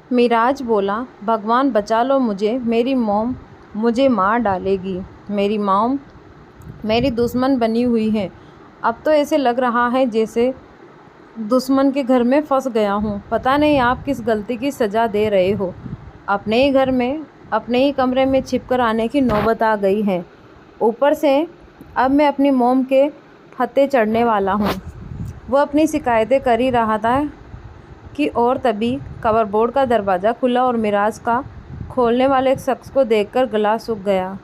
मिराज बोला, भगवान बचा लो मुझे, मेरी मॉम मुझे मार डालेगी। मेरी मॉम मेरी दुश्मन बनी हुई है। अब तो ऐसे लग रहा है जैसे दुश्मन के घर में फंस गया हूँ। पता नहीं आप किस गलती की सज़ा दे रहे हो। अपने ही घर में, अपने ही कमरे में छिपकर आने की नौबत आ गई है। ऊपर से अब मैं अपनी मॉम के हत्थे चढ़ने वाला हूँ। वह अपनी शिकायतें कर ही रहा था कि और तभी कबरबोर्ड का दरवाज़ा खुला और मिराज का खोलने वाले एक शख्स को देखकर गला सूख गया।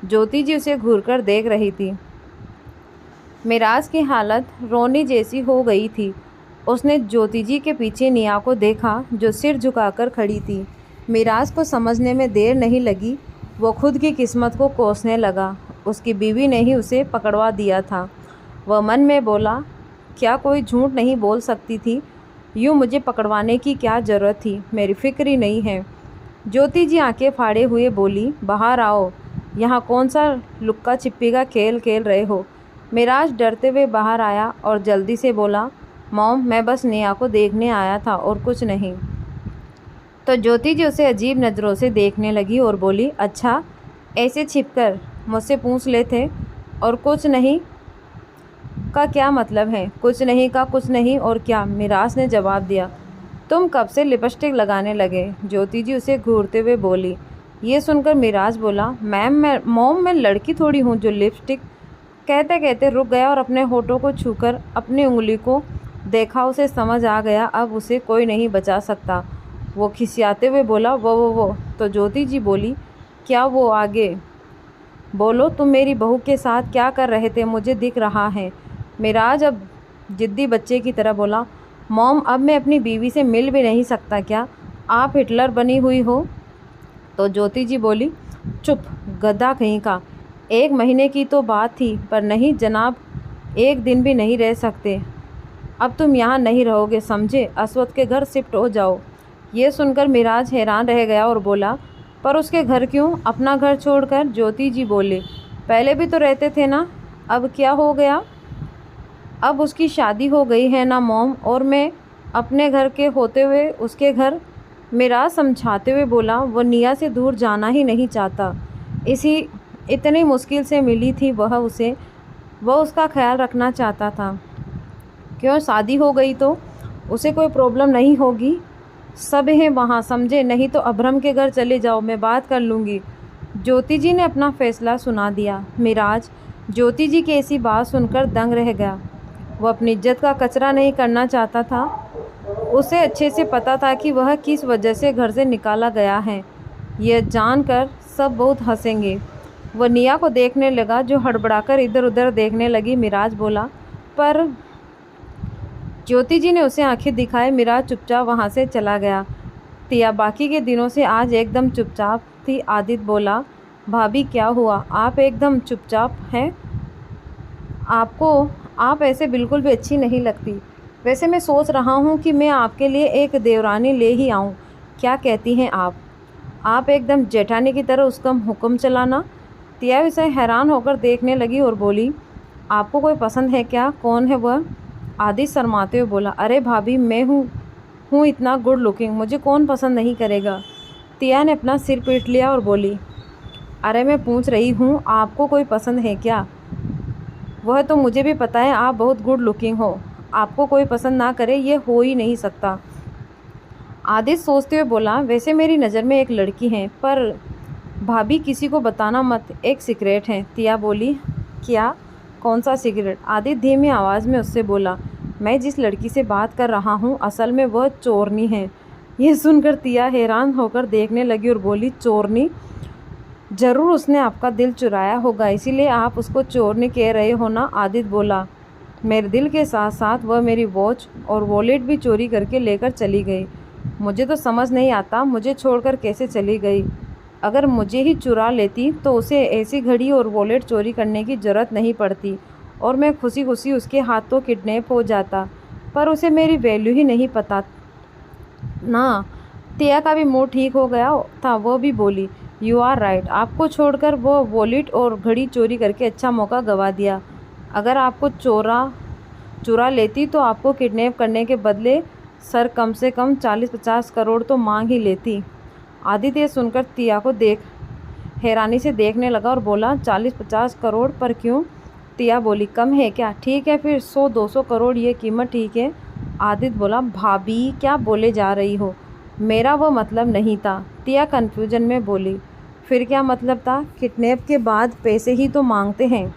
ज्योति जी उसे घूरकर देख रही थी। मिराज की हालत रोनी जैसी हो गई थी। उसने ज्योति जी के पीछे निया को देखा जो सिर झुकाकर खड़ी थी। मिराज को समझने में देर नहीं लगी। वो खुद की किस्मत को कोसने लगा। उसकी बीवी ने ही उसे पकड़वा दिया था। वह मन में बोला, क्या कोई झूठ नहीं बोल सकती थी? यूँ मुझे पकड़वाने की क्या ज़रूरत थी? मेरी फिक्र ही नहीं है। ज्योति जी आंखें फाड़े हुए बोली, बाहर आओ। यहाँ कौन सा लुक्का छिपी का खेल खेल रहे हो? मिराज डरते हुए बाहर आया और जल्दी से बोला, मॉम मैं बस नेहा को देखने आया था और कुछ नहीं। तो ज्योति जी उसे अजीब नज़रों से देखने लगी और बोली, अच्छा ऐसे छिपकर मुझसे पूछ लेते और कुछ नहीं का क्या मतलब है? कुछ नहीं का कुछ नहीं और क्या? मिराज ने जवाब दिया, तुम कब से लिपस्टिक लगाने लगे? ज्योति जी उसे घूरते हुए बोली। ये सुनकर मिराज बोला, मॉम मैं लड़की थोड़ी हूँ जो लिपस्टिक। कहते कहते रुक गया और अपने होठों को छूकर अपनी उंगली को देखा। उसे समझ आ गया अब उसे कोई नहीं बचा सकता। वो खिसियाते हुए बोला, वो। तो ज्योति जी बोली, क्या वो? आगे बोलो, तुम मेरी बहू के साथ क्या कर रहे थे? मुझे दिख रहा है। मिराज अब जिद्दी बच्चे की तरह बोला, मॉम अब मैं अपनी बीवी से मिल भी नहीं सकता क्या? आप हिटलर बनी हुई हो। तो ज्योति जी बोली, चुप गधा कहीं का। 1 महीने की तो बात थी, पर नहीं जनाब, 1 दिन भी नहीं रह सकते। अब तुम यहाँ नहीं रहोगे, समझे? अस्वद के घर शिफ्ट हो जाओ। ये सुनकर मिराज हैरान रह गया और बोला, पर उसके घर क्यों? अपना घर छोड़कर? ज्योति जी बोले, पहले भी तो रहते थे ना, अब क्या हो गया? अब उसकी शादी हो गई है ना मॉम, और मैं अपने घर के होते हुए उसके घर। मिराज समझाते हुए बोला, वो निया से दूर जाना ही नहीं चाहता। इतनी मुश्किल से मिली थी वह उसका ख्याल रखना चाहता था। क्यों, शादी हो गई तो उसे कोई प्रॉब्लम नहीं होगी? सब हैं वहाँ, समझे? नहीं तो अभरम के घर चले जाओ, मैं बात कर लूँगी। ज्योति जी ने अपना फैसला सुना दिया। मिराज ज्योति जी की ऐसी बात सुनकर दंग रह गया। वो अपनी इज्जत का कचरा नहीं करना चाहता था। उसे अच्छे से पता था कि वह किस वजह से घर से निकाला गया है। यह जानकर सब बहुत हंसेंगे। वह निया को देखने लगा जो हड़बड़ाकर इधर उधर देखने लगी। मिराज बोला, पर ज्योति जी ने उसे आंखें दिखाए। मिराज चुपचाप वहाँ से चला गया। तिया बाकी के दिनों से आज एकदम चुपचाप थी। आदित्य बोला, भाभी क्या हुआ? आप एकदम चुपचाप हैं। आप ऐसे बिल्कुल भी अच्छी नहीं लगती। वैसे मैं सोच रहा हूँ कि मैं आपके लिए एक देवरानी ले ही आऊँ। क्या कहती हैं आप? आप एकदम जेठानी की तरह उसका हुक्म चलाना। तिया उसे हैरान होकर देखने लगी और बोली, आपको कोई पसंद है क्या? कौन है वह? आदित्य शर्माते हुए बोला, अरे भाभी मैं हूँ इतना गुड लुकिंग, मुझे कौन पसंद नहीं करेगा। तिया ने अपना सिर पीट लिया और बोली, अरे मैं पूछ रही हूँ आपको कोई पसंद है क्या? वह तो मुझे भी पता है आप बहुत गुड लुकिंग हो। आपको कोई पसंद ना करे ये हो ही नहीं सकता। आदित्य सोचते हुए बोला, वैसे मेरी नज़र में एक लड़की है, पर भाभी किसी को बताना मत, एक सीक्रेट है। तिया बोली, क्या? कौन सा सीक्रेट? आदित्य धीमी आवाज़ में उससे बोला, मैं जिस लड़की से बात कर रहा हूँ असल में वह चोरनी है। यह सुनकर तिया हैरान होकर देखने लगी और बोली, चोरनी? ज़रूर उसने आपका दिल चुराया होगा, इसीलिए आप उसको चोरनी कह रहे हो ना? आदित्य बोला, मेरे दिल के साथ साथ वह मेरी वॉच और वॉलेट भी चोरी करके लेकर चली गई। मुझे तो समझ नहीं आता मुझे छोड़कर कैसे चली गई। अगर मुझे ही चुरा लेती तो उसे ऐसी घड़ी और वॉलेट चोरी करने की ज़रूरत नहीं पड़ती और मैं खुशी खुशी उसके हाथों किडनैप हो जाता। पर उसे मेरी वैल्यू ही नहीं पता ना। तिया का भी मूड ठीक हो गया था। वो भी बोली, यू आर राइट, आपको छोड़कर वो वॉलेट और घड़ी चोरी करके अच्छा मौका गंवा दिया। अगर आपको चुरा लेती तो आपको किडनैप करने के बदले सर कम से कम 40-50 करोड़ तो मांग ही लेती। आदित्य ये सुनकर तिया को हैरानी से देखने लगा और बोला, 40-50 करोड़ पर क्यों? तिया बोली, कम है क्या? ठीक है फिर 100-200 करोड़ ये कीमत ठीक है। आदित्य बोला, भाभी क्या बोले जा रही हो, मेरा वो मतलब नहीं था। तिया कन्फ्यूजन में बोली, फिर क्या मतलब था? किडनैप के बाद पैसे ही तो मांगते हैं।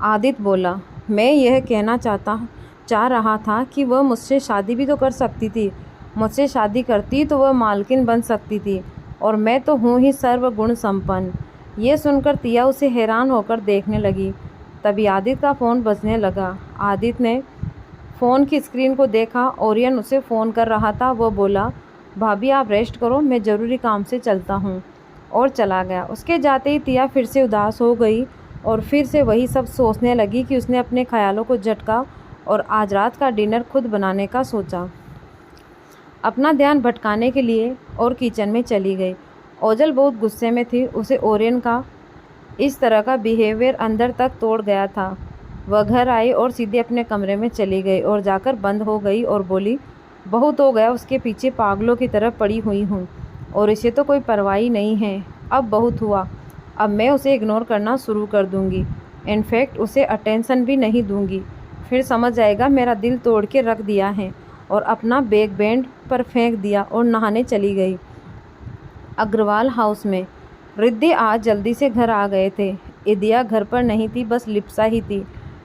आदित्य बोला, मैं यह कहना चाह रहा था कि वह मुझसे शादी भी तो कर सकती थी। मुझसे शादी करती तो वह मालकिन बन सकती थी, और मैं तो हूँ ही सर्वगुण संपन्न। ये सुनकर तिया उसे हैरान होकर देखने लगी। तभी आदित्य का फ़ोन बजने लगा। आदित्य ने फ़ोन की स्क्रीन को देखा, ओरियन उसे फ़ोन कर रहा था। वो बोला, भाभी आप रेस्ट करो, मैं ज़रूरी काम से चलता हूँ, और चला गया। उसके जाते ही तिया फिर से उदास हो गई और फिर से वही सब सोचने लगी कि उसने अपने ख्यालों को झटका और आज रात का डिनर खुद बनाने का सोचा। अपना ध्यान भटकाने के लिए और किचन में चली गई। ओजल बहुत गुस्से में थी। उसे ओरियन का इस तरह का बिहेवियर अंदर तक तोड़ गया था। वह घर आई और सीधे अपने कमरे में चली गई और जाकर बंद हो गई और बोली, बहुत हो गया, उसके पीछे पागलों की तरह पड़ी हुई हूँ और इसे तो कोई परवाह ही नहीं है। अब बहुत हुआ, अब मैं उसे इग्नोर करना शुरू कर दूँगी। इनफैक्ट उसे अटेंशन भी नहीं दूँगी। फिर समझ जाएगा मेरा दिल तोड़ के रख दिया है। और अपना बैग बेंच पर फेंक दिया और नहाने चली गई। अग्रवाल हाउस में रिद्धि आज जल्दी से घर आ गए थे। इदिया घर पर नहीं थी, बस लिप्सा ही थी।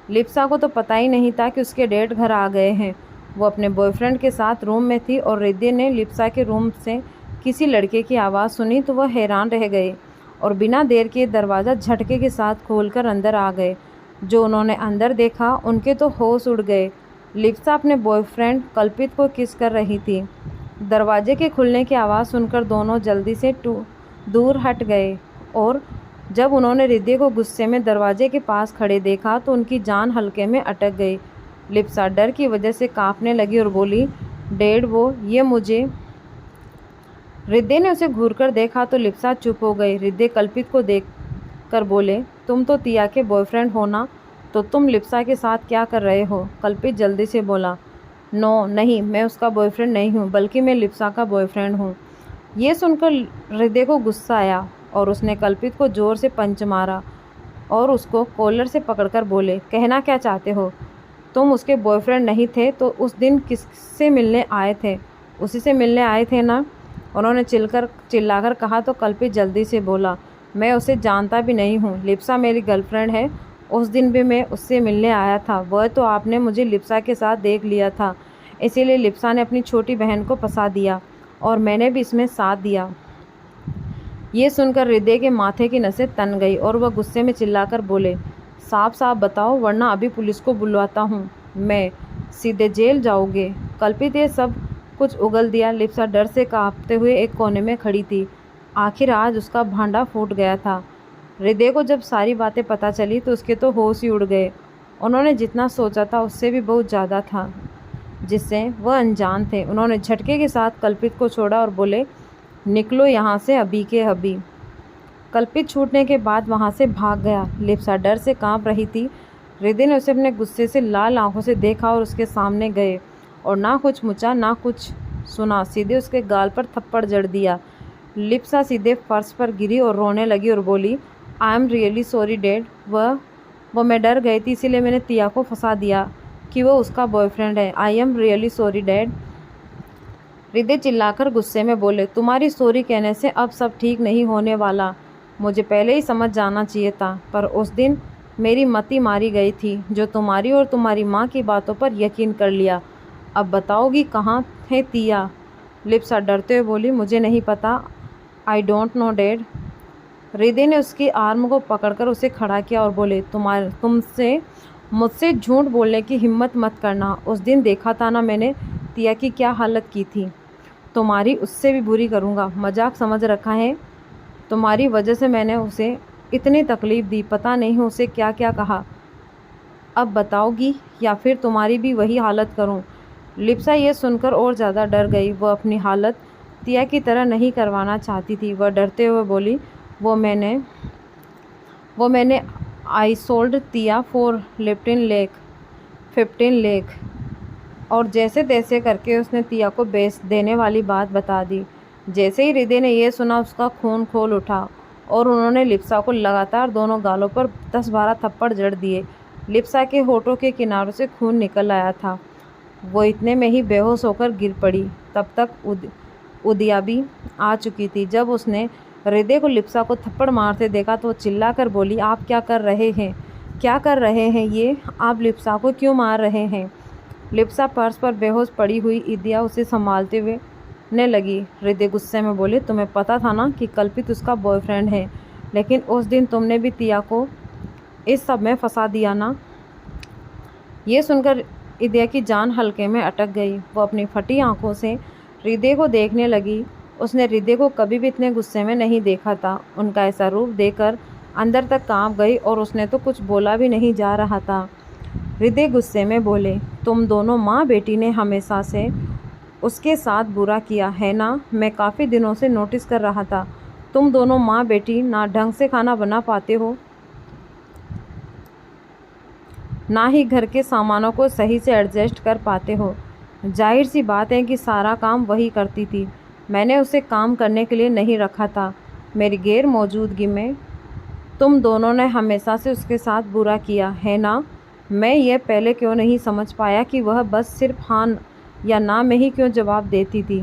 लिप्सा को तो पता ही नहीं था कि उसके डैड घर आ गए हैं। वो अपने बॉयफ्रेंड के साथ रूम में थी और रिद्धि ने लिप्सा के रूम से किसी लड़के की आवाज़ सुनी तो वह हैरान रह गए और बिना देर के दरवाज़ा झटके के साथ खोलकर अंदर आ गए। जो उन्होंने अंदर देखा उनके तो होश उड़ गए। लिप्सा अपने बॉयफ्रेंड कल्पित को किस कर रही थी। दरवाजे के खुलने की आवाज़ सुनकर दोनों जल्दी से दूर हट गए और जब उन्होंने रिद्धि को गुस्से में दरवाजे के पास खड़े देखा तो उनकी जान हल्के में अटक गई। लिप्सा डर की वजह से कांपने लगी और बोली, डैड वो ये मुझे। रिद्धि ने उसे घूरकर देखा तो लिप्सा चुप हो गई। रिद्धि कल्पित को देख कर बोले, तुम तो तिया के बॉयफ्रेंड हो ना, तो तुम लिप्सा के साथ क्या कर रहे हो? कल्पित जल्दी से बोला, नो नहीं, मैं उसका बॉयफ्रेंड नहीं हूँ, बल्कि मैं लिप्सा का बॉयफ्रेंड हूँ। ये सुनकर हृदय को गुस्सा आया और उसने कल्पित को ज़ोर से पंच मारा और उसको कॉलर से पकड़कर बोले, कहना क्या चाहते हो? तुम उसके बॉयफ्रेंड नहीं थे तो उस दिन किससे मिलने आए थे? उसी से मिलने आए थे ना? उन्होंने चिल्लाकर कहा तो कल्पित जल्दी से बोला, मैं उसे जानता भी नहीं हूँ। लिप्सा मेरी गर्लफ्रेंड है। उस दिन भी मैं उससे मिलने आया था। वह तो आपने मुझे लिप्सा के साथ देख लिया था, इसीलिए लिप्सा ने अपनी छोटी बहन को फंसा दिया और मैंने भी इसमें साथ दिया। ये सुनकर हृदय के माथे की नसें तन गई और वह गुस्से में चिल्लाकर बोले, साफ साफ बताओ वरना अभी पुलिस को बुलवाता हूँ मैं, सीधे जेल जाओगे। कल्पित ये सब कुछ उगल दिया। लिप्सा डर से कांपते हुए एक कोने में खड़ी थी। आखिर आज उसका भांडा फूट गया था। हृदय को जब सारी बातें पता चली तो उसके तो होश ही उड़ गए। उन्होंने जितना सोचा था उससे भी बहुत ज़्यादा था जिससे वह अनजान थे। उन्होंने झटके के साथ कल्पित को छोड़ा और बोले, निकलो यहाँ से अभी के अभी। कल्पित छूटने के बाद वहाँ से भाग गया। लिप्सा डर से कांप रही थी। हृदय ने उसे अपने गुस्से से लाल आंखों से देखा और उसके सामने गए और ना कुछ मुचा ना कुछ सुना, सीधे उसके गाल पर थप्पड़ जड़ दिया। लिप्सा सीधे फर्श पर गिरी और रोने लगी और बोली, I am really sorry dad. वो मैं डर गई थी, इसीलिए मैंने तिया को फंसा दिया कि वो उसका बॉयफ्रेंड है। I am really sorry dad. हृदय चिल्लाकर गुस्से में बोले, तुम्हारी सॉरी कहने से अब सब ठीक नहीं होने वाला। मुझे पहले ही समझ जाना चाहिए था, पर उस दिन मेरी मति मारी गई थी जो तुम्हारी और तुम्हारी माँ की बातों पर यकीन कर लिया। अब बताओगी कहाँ है तिया? लिप्सा डरते हुए बोली, मुझे नहीं पता। I don't know dad. हृदय ने उसकी आर्म को पकड़कर उसे खड़ा किया और बोले, तुमसे मुझसे झूठ बोलने की हिम्मत मत करना। उस दिन देखा था ना मैंने तिया की क्या हालत की थी। तुम्हारी उससे भी बुरी करूँगा। मजाक समझ रखा है? तुम्हारी वजह से मैंने उसे इतनी तकलीफ़ दी, पता नहीं उसे क्या क्या कहा। अब बताओगी या फिर तुम्हारी भी वही हालत करूं? लिप्सा ये सुनकर और ज़्यादा डर गई। वह अपनी हालत तिया की तरह नहीं करवाना चाहती थी। वह डरते हुए बोली, वो मैंने आई सोल्ड तिया फॉर 15 लाख। और जैसे तैसे करके उसने तिया को बेच देने वाली बात बता दी। जैसे ही हृदय ने यह सुना उसका खून खोल उठा और उन्होंने लिप्सा को लगातार दोनों गालों पर 10-12 थप्पड़ जड़ दिए। लिप्सा के होठों के किनारों से खून निकल आया था। वो इतने में ही बेहोश होकर गिर पड़ी। तब तक उदिया भी आ चुकी थी। जब उसने हृदय को लिप्सा को थप्पड़ मारते देखा तो चिल्लाकर बोली, आप क्या कर रहे हैं? क्या कर रहे हैं ये? आप लिप्सा को क्यों मार रहे हैं? लिप्सा पर्स पर बेहोश पड़ी हुई इदिया उसे संभालते हुए ने लगी। हृदय गुस्से में बोले, तुम्हें पता था ना कि कल्पित उसका बॉयफ्रेंड है, लेकिन उस दिन तुमने भी तिया को इस सब में फंसा दिया ना। ये सुनकर इदिया की जान हल्के में अटक गई। वो अपनी फटी आंखों से हृदय को देखने लगी। उसने हृदय को कभी भी इतने गुस्से में नहीं देखा था। उनका ऐसा रूप देखकर अंदर तक कांप गई और उसने तो कुछ बोला भी नहीं जा रहा था। हृदय गुस्से में बोले, तुम दोनों माँ बेटी ने हमेशा से उसके साथ बुरा किया है ना। मैं काफ़ी दिनों से नोटिस कर रहा था। तुम दोनों माँ बेटी ना ढंग से खाना बना पाते हो, ना ही घर के सामानों को सही से एडजस्ट कर पाते हो। जाहिर सी बात है कि सारा काम वही करती थी। मैंने उसे काम करने के लिए नहीं रखा था। मेरी गैर मौजूदगी में तुम दोनों ने हमेशा से उसके साथ बुरा किया है ना। मैं यह पहले क्यों नहीं समझ पाया कि वह बस सिर्फ हाँ या ना में ही क्यों जवाब देती थी।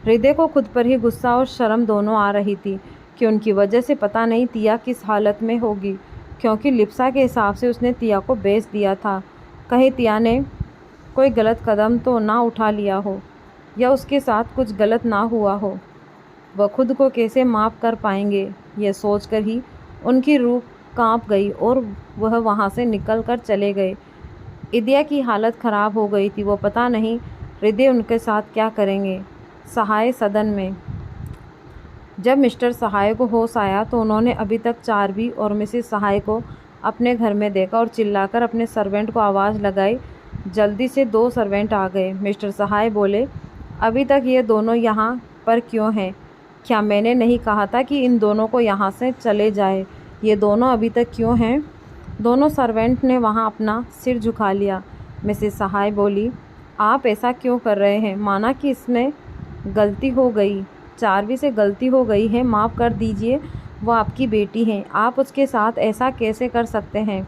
हृदय को खुद पर ही गुस्सा और शर्म दोनों आ रही थी कि उनकी वजह से पता नहीं तिया किस हालत में होगी, क्योंकि लिप्सा के हिसाब से उसने तिया को बेच दिया था। कहीं तिया ने कोई गलत कदम तो ना उठा लिया हो या उसके साथ कुछ गलत ना हुआ हो। वह खुद को कैसे माफ़ कर पाएंगे, यह सोचकर ही उनकी रूह कांप गई और वह वहाँ से निकल कर चले गए। इदिया की हालत ख़राब हो गई थी। वो पता नहीं हृदय उनके साथ क्या करेंगे। सहाय सदन में जब मिस्टर सहाय को होश आया तो उन्होंने अभी तक चार्वी और मिसेस सहाय को अपने घर में देखा और चिल्लाकर अपने सर्वेंट को आवाज़ लगाई। जल्दी से 2 सर्वेंट आ गए। मिस्टर सहाय बोले, अभी तक ये दोनों यहाँ पर क्यों हैं? क्या मैंने नहीं कहा था कि इन दोनों को यहाँ से चले जाए? ये दोनों अभी तक क्यों हैं? दोनों सर्वेंट ने वहाँ अपना सिर झुका लिया। मिसेस सहाय बोली, आप ऐसा क्यों कर रहे हैं? माना कि इसमें गलती हो गई, चार्वी से गलती हो गई है, माफ़ कर दीजिए। वो आपकी बेटी हैं, आप उसके साथ ऐसा कैसे कर सकते हैं?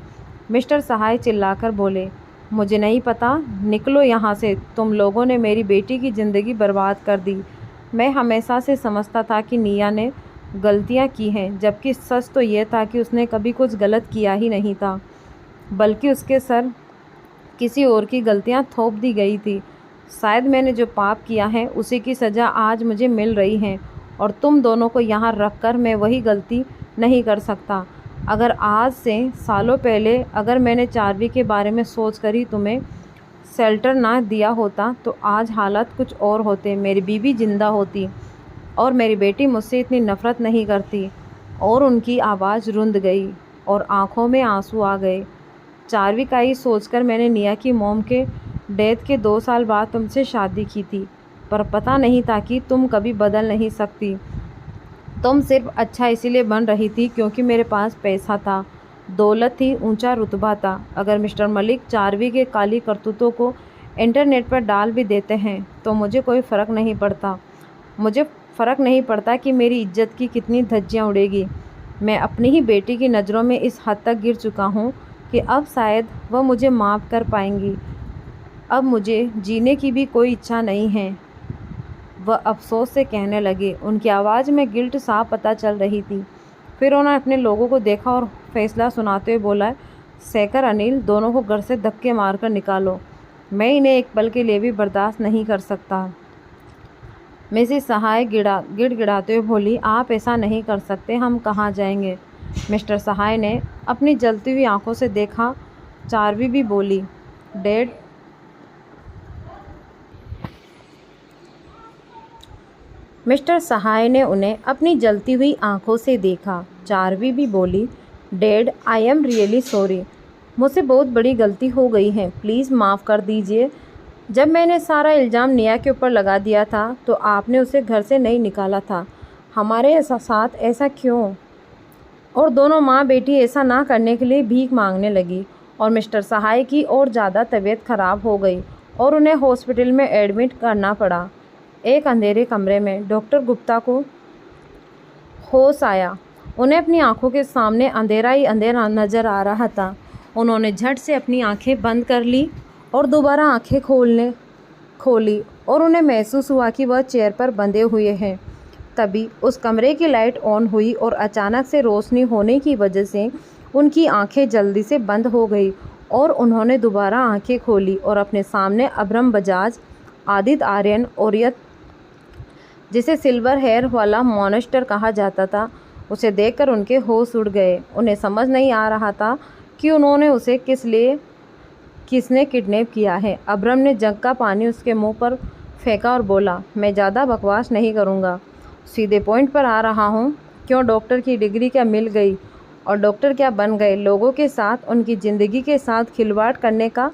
मिस्टर सहाय चिल्लाकर बोले, मुझे नहीं पता, निकलो यहाँ से। तुम लोगों ने मेरी बेटी की ज़िंदगी बर्बाद कर दी। मैं हमेशा से समझता था कि निया ने गलतियाँ की हैं, जबकि सच तो ये था कि उसने कभी कुछ गलत किया ही नहीं था, बल्कि उसके सर किसी और की गलतियाँ थोप दी गई थी। शायद मैंने जो पाप किया है उसी की सज़ा आज मुझे मिल रही है और तुम दोनों को यहाँ रखकर मैं वही गलती नहीं कर सकता। अगर आज से सालों पहले अगर मैंने चार्वी के बारे में सोच कर ही तुम्हें शेल्टर ना दिया होता तो आज हालात कुछ और होते। मेरी बीवी जिंदा होती और मेरी बेटी मुझसे इतनी नफ़रत नहीं करती। और उनकी आवाज़ रुंध गई और आंखों में आंसू आ गए। चार्वी का ही सोचकर मैंने निया की मॉम के डेथ के 2 साल बाद तुमसे शादी की थी, पर पता नहीं था कि तुम कभी बदल नहीं सकती। तुम सिर्फ अच्छा इसीलिए बन रही थी क्योंकि मेरे पास पैसा था, दौलत थी, ऊंचा रुतबा था। अगर मिस्टर मलिक चार्वी के काली करतूतों को इंटरनेट पर डाल भी देते हैं तो मुझे कोई फ़र्क नहीं पड़ता। मुझे फ़र्क नहीं पड़ता कि मेरी इज्जत की कितनी धज्जियाँ उड़ेगी। मैं अपनी ही बेटी की नज़रों में इस हद तक गिर चुका हूँ कि अब शायद वह मुझे माफ़ कर पाएंगी। अब मुझे जीने की भी कोई इच्छा नहीं है, वह अफसोस से कहने लगे। उनकी आवाज़ में गिल्ट साफ पता चल रही थी। फिर उन्होंने अपने लोगों को देखा और फैसला सुनाते हुए बोला, शेखर, अनिल, दोनों को घर से धक्के मारकर निकालो। मैं इन्हें एक पल के लिए भी बर्दाश्त नहीं कर सकता। मिसेस सहाय गिड़गिड़ाते हुए बोली, आप ऐसा नहीं कर सकते, हम कहाँ जाएंगे? मिस्टर सहाय ने अपनी जलती हुई आंखों से देखा। चार्वी भी बोली, डैड, मिस्टर सहाय ने उन्हें अपनी जलती हुई आंखों से देखा। चार्वी भी बोली, dad, I am really sorry, मुझसे बहुत बड़ी गलती हो गई है, प्लीज़ माफ़ कर दीजिए। जब मैंने सारा इल्ज़ाम निया के ऊपर लगा दिया था तो आपने उसे घर से नहीं निकाला था। हमारे साथ ऐसा क्यों? और दोनों माँ बेटी ऐसा ना करने के लिए भीख मांगने लगी और मिस्टर सहाय की और ज़्यादा तबीयत ख़राब हो गई और उन्हें हॉस्पिटल में एडमिट करना पड़ा। एक अंधेरे कमरे में डॉक्टर गुप्ता को होश आया। उन्हें अपनी आंखों के सामने अंधेरा ही अंधेरा नज़र आ रहा था। उन्होंने झट से अपनी आंखें बंद कर ली और दोबारा आंखें खोली और उन्हें महसूस हुआ कि वह चेयर पर बंधे हुए हैं। तभी उस कमरे की लाइट ऑन हुई और अचानक से रोशनी होने की वजह से उनकी आंखें जल्दी से बंद हो गई और उन्होंने दोबारा आंखें खोली और अपने सामने अभ्रम बजाज, आदित्य आर्यन और जिसे सिल्वर हेयर वाला मॉन्स्टर कहा जाता था, उसे देखकर उनके होश उड़ गए। उन्हें समझ नहीं आ रहा था कि उन्होंने उसे किसने किडनैप किया है। अभ्रम ने जग का पानी उसके मुंह पर फेंका और बोला, मैं ज़्यादा बकवास नहीं करूँगा, सीधे पॉइंट पर आ रहा हूँ। क्यों डॉक्टर की डिग्री क्या मिल गई और डॉक्टर क्या बन गए? लोगों के साथ, उनकी ज़िंदगी के साथ खिलवाड़ करने का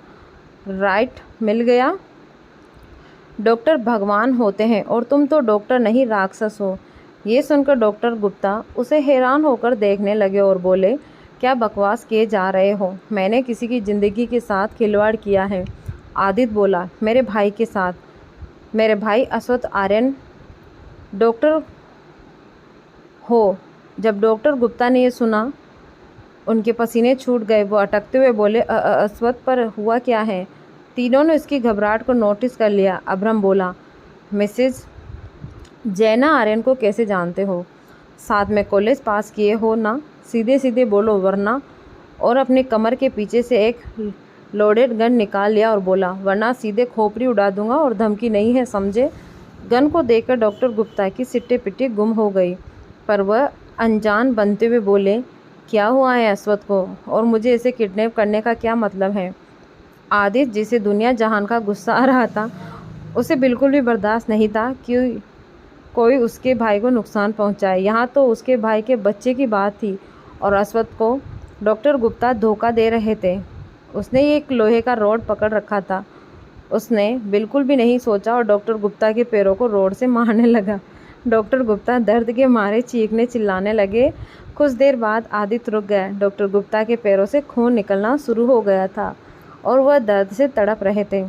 राइट मिल गया। डॉक्टर भगवान होते हैं और तुम तो डॉक्टर नहीं, राक्षस हो। ये सुनकर डॉक्टर गुप्ता उसे हैरान होकर देखने लगे और बोले, क्या बकवास किए जा रहे हो? मैंने किसी की ज़िंदगी के साथ खिलवाड़ किया है? आदित्य बोला, मेरे भाई के साथ। मेरे भाई अश्वत्थ आर्यन डॉक्टर हो। जब डॉक्टर गुप्ता ने ये सुना, उनके पसीने छूट गए। वो अटकते हुए बोले, अश्वत्थ पर हुआ क्या है? तीनों ने इसकी घबराहट को नोटिस कर लिया। अभ्रम बोला, मिसेज जैना आर्यन को कैसे जानते हो? साथ में कॉलेज पास किए हो ना? सीधे सीधे बोलो वरना। और अपने कमर के पीछे से एक लोडेड गन निकाल लिया और बोला, वरना सीधे खोपड़ी उड़ा दूंगा और धमकी नहीं है, समझे? गन को देखकर डॉक्टर गुप्ता की सिट्टे पिट्टी गुम हो गई, पर वह अनजान बनते हुए बोले, क्या हुआ है अश्वत्थ को और मुझे इसे किडनैप करने का क्या मतलब है? आदित्य, जिसे दुनिया जहान का गुस्सा आ रहा था, उसे बिल्कुल भी बर्दाश्त नहीं था कि कोई उसके भाई को नुकसान पहुंचाए। यहाँ तो उसके भाई के बच्चे की बात थी और अश्वत्थ को डॉक्टर गुप्ता धोखा दे रहे थे। उसने एक लोहे का रॉड पकड़ रखा था। उसने बिल्कुल भी नहीं सोचा और डॉक्टर गुप्ता के पैरों को रॉड से मारने लगा। डॉक्टर गुप्ता दर्द के मारे चीखने चिल्लाने लगे। कुछ देर बाद आदित्य रुक गया। डॉक्टर गुप्ता के पैरों से खून निकलना शुरू हो गया था और वह दर्द से तड़प रहे थे।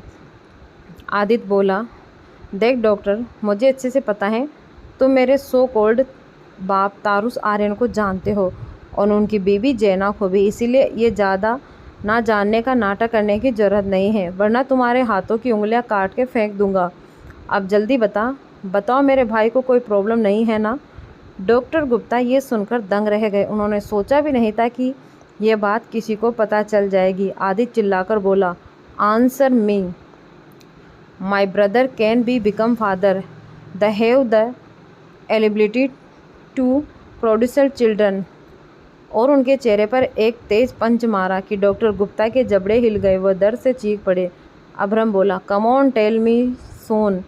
आदित्य बोला, देख डॉक्टर, मुझे अच्छे से पता है तुम मेरे सो कॉल्ड बाप तारुस आर्यन को जानते हो और उनकी बीवी जैना को भी, इसीलिए ये ज़्यादा ना जानने का नाटक करने की ज़रूरत नहीं है, वरना तुम्हारे हाथों की उंगलियां काट के फेंक दूंगा। अब जल्दी बताओ मेरे भाई को कोई प्रॉब्लम नहीं है ना? डॉक्टर गुप्ता ये सुनकर दंग रह गए। उन्होंने सोचा भी नहीं था कि यह बात किसी को पता चल जाएगी। आदित्य चिल्लाकर बोला, answer me. My brother can be become father, the have the eligibility to produce children. और उनके चेहरे पर एक तेज पंच मारा कि डॉक्टर गुप्ता के जबड़े हिल गए। वह दर्द से चीख पड़े। अभ्रम बोला, come on tell me son,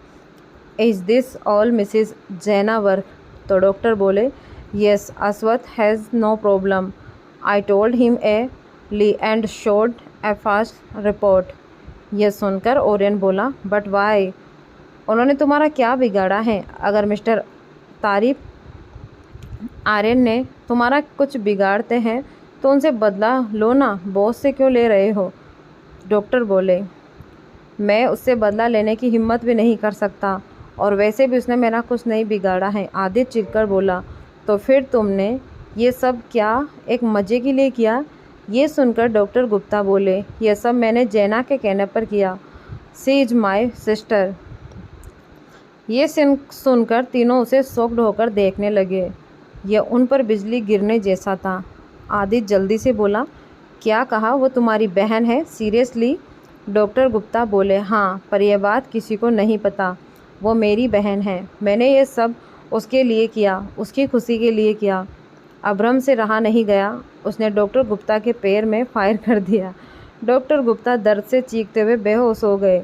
is this all Mrs Jaina work? तो डॉक्टर बोले, yes, Ashwatth has no problem, I told him a lie and showed a fast report. यह सुनकर ओरियन बोला, बट वाई? उन्होंने तुम्हारा क्या बिगाड़ा है? अगर मिस्टर तारिफ आर्यन ने तुम्हारा कुछ बिगाड़ते हैं तो उनसे बदला लो ना, बॉस से क्यों ले रहे हो? डॉक्टर बोले, मैं उससे बदला लेने की हिम्मत भी नहीं कर सकता और वैसे भी उसने मेरा कुछ नहीं बिगाड़ा है। आदित्य चिढ़कर बोला, तो फिर तुमने ये सब क्या एक मज़े के लिए किया? ये सुनकर डॉक्टर गुप्ता बोले, यह सब मैंने जैना के कहने पर किया, सी इज़ माई सिस्टर। ये सुनकर तीनों उसे शॉक्ड होकर देखने लगे। यह उन पर बिजली गिरने जैसा था। आदित्य जल्दी से बोला, क्या कहा? वो तुम्हारी बहन है? सीरियसली? डॉक्टर गुप्ता बोले, हाँ, पर यह बात किसी को नहीं पता। वो मेरी बहन है। मैंने ये सब उसके लिए किया, उसकी खुशी के लिए किया। अभ्रम से रहा नहीं गया। उसने डॉक्टर गुप्ता के पैर में फायर कर दिया। डॉक्टर गुप्ता दर्द से चीखते हुए बेहोश हो गए।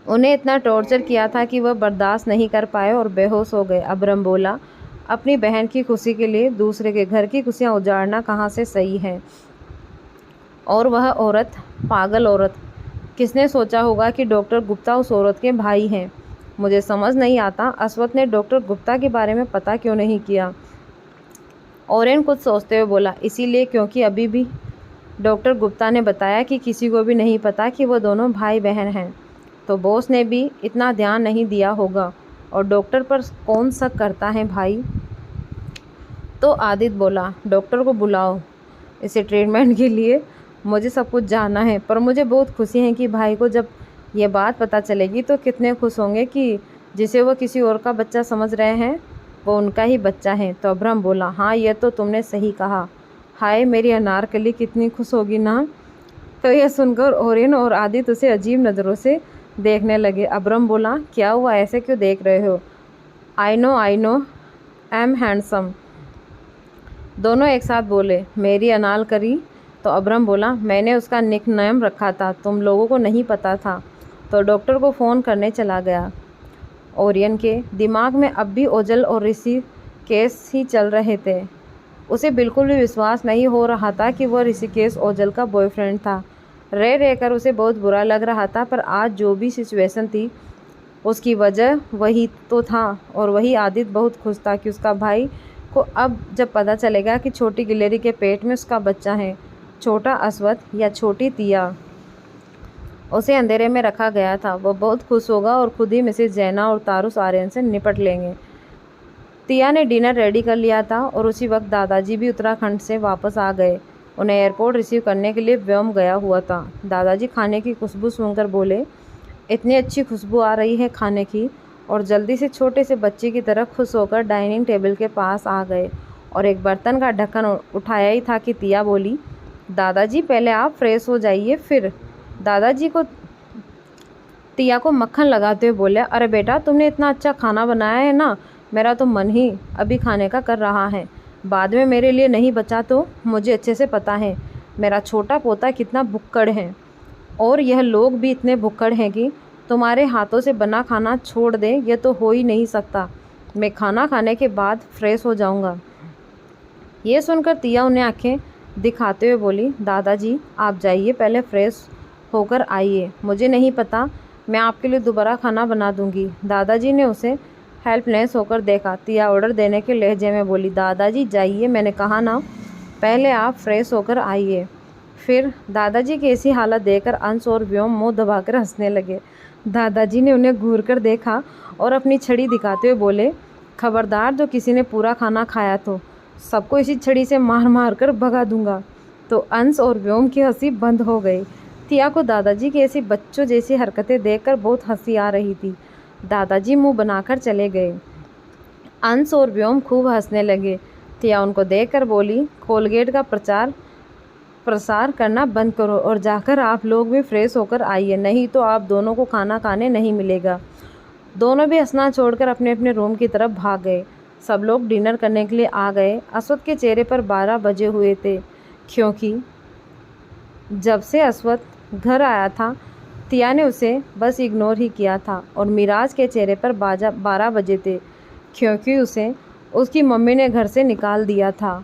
उन्हें इतना टॉर्चर किया था कि वह बर्दाश्त नहीं कर पाए और बेहोश हो गए। अभ्रम बोला, अपनी बहन की खुशी के लिए दूसरे के घर की खुशियाँ उजाड़ना कहाँ से सही है? और वह औरत, पागल औरत, किसने सोचा होगा कि डॉक्टर गुप्ता उस औरत के भाई हैं? मुझे समझ नहीं आता अश्वत्थ ने डॉक्टर गुप्ता के बारे में पता क्यों नहीं किया। ओरेन कुछ सोचते हुए बोला, इसीलिए क्योंकि अभी भी डॉक्टर गुप्ता ने बताया कि किसी को भी नहीं पता कि वो दोनों भाई बहन हैं। तो बॉस ने भी इतना ध्यान नहीं दिया होगा और डॉक्टर पर कौन शक करता है भाई। तो आदित्य बोला, डॉक्टर को बुलाओ इसे ट्रीटमेंट के लिए, मुझे सब कुछ जानना है। पर मुझे बहुत खुशी है कि भाई को जब ये बात पता चलेगी तो कितने खुश होंगे कि जिसे वो किसी और का बच्चा समझ रहे हैं वो उनका ही बच्चा है। तो अब्राहम बोला, हाँ ये तो तुमने सही कहा। हाय मेरी अनारकली कितनी खुश होगी ना। तो यह सुनकर ओरियन और आदित्य उसे अजीब नज़रों से देखने लगे। अब्राहम बोला, क्या हुआ, ऐसे क्यों देख रहे हो? I know I am handsome. दोनों एक साथ बोले, मेरी अनारकली। तो अब्राहम बोला, मैंने उसका निकनेम रखा था, तुम लोगों को नहीं पता था। तो डॉक्टर को फ़ोन करने चला गया। ओरियन के दिमाग में अब भी ओजल और ऋषिकेश ही चल रहे थे। उसे बिल्कुल भी विश्वास नहीं हो रहा था कि वह ऋषिकेश ओजल का बॉयफ्रेंड था। रह रहकर उसे बहुत बुरा लग रहा था, पर आज जो भी सिचुएशन थी उसकी वजह वही तो था। और वही आदित्य बहुत खुश था कि उसका भाई को अब जब पता चलेगा कि छोटी गिलहरी के पेट में उसका बच्चा है, छोटा अश्वत्थ या छोटी तिया उसे अंधेरे में रखा गया था, वो बहुत खुश होगा और खुद ही मिसेस जैना और तारुस आर्यन से निपट लेंगे। तिया ने डिनर रेडी कर लिया था और उसी वक्त दादाजी भी उत्तराखंड से वापस आ गए। उन्हें एयरपोर्ट रिसीव करने के लिए व्योम गया हुआ था। दादाजी खाने की खुशबू सुनकर बोले, इतनी अच्छी खुशबू आ रही है खाने की, और जल्दी से छोटे से बच्चे की तरह खुश होकर डाइनिंग टेबल के पास आ गए और एक बर्तन का ढक्कन उठाया ही था कि तिया बोली, दादाजी पहले आप फ्रेश हो जाइए फिर। दादाजी को तिया को मक्खन लगाते हुए बोले, अरे बेटा तुमने इतना अच्छा खाना बनाया है ना, मेरा तो मन ही अभी खाने का कर रहा है। बाद में मेरे लिए नहीं बचा तो मुझे अच्छे से पता है मेरा छोटा पोता कितना भुक्कड़ है, और यह लोग भी इतने भुक्कड़ हैं कि तुम्हारे हाथों से बना खाना छोड़ दें, यह तो हो ही नहीं सकता। मैं खाना खाने के बाद फ्रेश हो जाऊंगा। ये सुनकर तिया उन्हें आंखें दिखाते हुए बोली, दादाजी आप जाइए, पहले फ्रेश होकर आइए, मुझे नहीं पता, मैं आपके लिए दोबारा खाना बना दूंगी। दादाजी ने उसे हेल्पलेस होकर देखा। तिया ऑर्डर देने के लहजे में बोली, दादाजी जाइए, मैंने कहा ना, पहले आप फ्रेश होकर आइए। फिर दादाजी की ऐसी हालत देखकर अंश और व्योम मुंह दबाकर हंसने लगे। दादाजी ने उन्हें घूर कर देखा और अपनी छड़ी दिखाते हुए बोले, खबरदार जो किसी ने पूरा खाना खाया तो सबको इसी छड़ी से मार मार कर भगा दूंगा। तो अंश और व्योम की हंसी बंद हो गई। तिया को दादाजी की ऐसी बच्चों जैसी हरकतें देखकर बहुत हंसी आ रही थी। दादाजी मुंह बनाकर चले गए। अंश और व्योम खूब हंसने लगे। तिया उनको देखकर बोली, कोलगेट का प्रसार करना बंद करो और जाकर आप लोग भी फ्रेश होकर आइए, नहीं तो आप दोनों को खाना खाने नहीं मिलेगा। दोनों भी हंसना छोड़कर अपने अपने रूम की तरफ भाग गए। सब लोग डिनर करने के लिए आ गए। अश्वत्थ के चेहरे पर 12 बजे हुए थे, क्योंकि जब से अश्वत्थ घर आया था तिया ने उसे बस इग्नोर ही किया था। और मिराज के चेहरे पर 12 बजे थे, क्योंकि उसे उसकी मम्मी ने घर से निकाल दिया था।